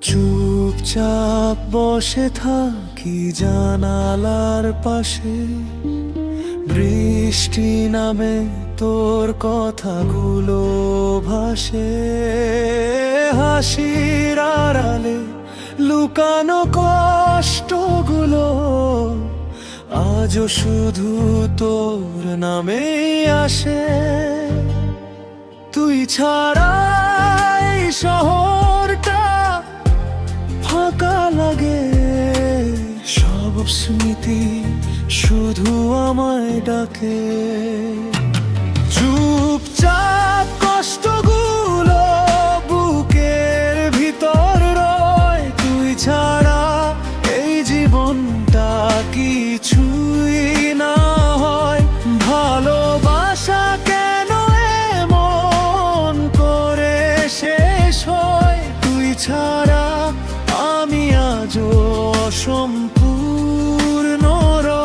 চুপচাপ বসে থাকি জানালার পাশে, বৃষ্টি নামে তোর কথাগুলো ভাসে। হাসির আড়ালে লুকানো কষ্টগুলো আজও শুধু তোর নামেই আসে। তুই ছাড়া এই শহরটা ফাঁকা লাগে, সব স্মৃতি শুধু আমায় ডাকে। চুপচাপ কষ্টগুলো বুকের ভিতর রয়, তুই ছাড়া এই জীবনটা কিছুই না হয়। ভালোবাসা কেন এমন করে শেষ হয়, তুই ছাড়া আমি আজও অসম্পূর্ণ রয়।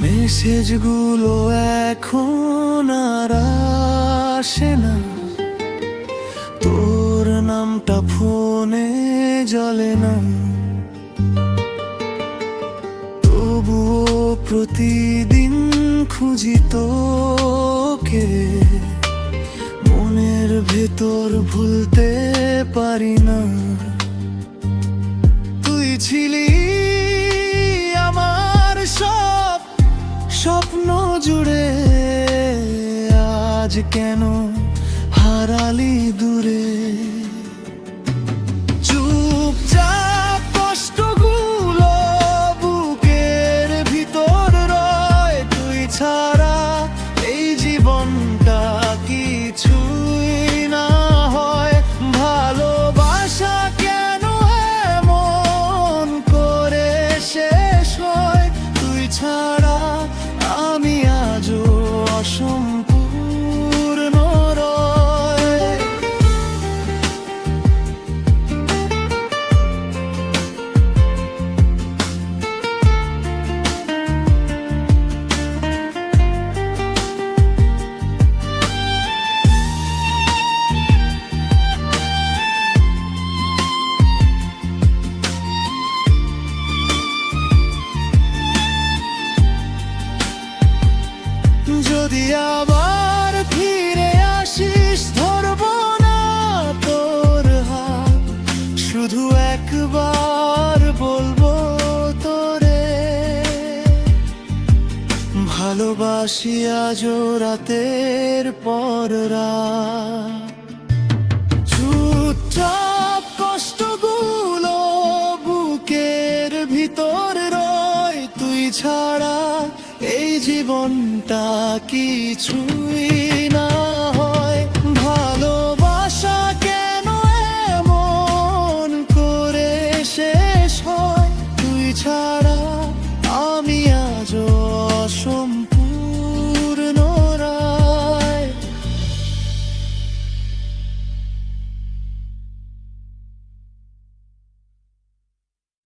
মেসেজগুলো এখন আর আসে না, তোর নামটা ফোনে জ্বলে না। তবুও প্রতিদিন খুঁজি তোকে, মনের ভেতর ভুলতে পারি না। তুই ছিলি আমার সব স্বপ্ন জুড়ে, আজ কেন হারালি দূরে। চুপচাপ কষ্টগুলো বুকের ভিতর রয়, তুই ছাড়া এই জীবনটা কিছুই না হয়। ভালোবাসা কেন এমন করে শেষ হয়, তুই ছাড়া আমি আজও অসম্পূর্ণ রয়। যদি আবার ফিরে আসিস ধরবো না তোর হাত, শুধু একবার বলবো তোরে ভালোবাসি আজও রাতের পর রাত। চুপচাপ কষ্টগুলো বুকের ভিতর রয়, তুই ছাড়া এই জীবনটা কিছুই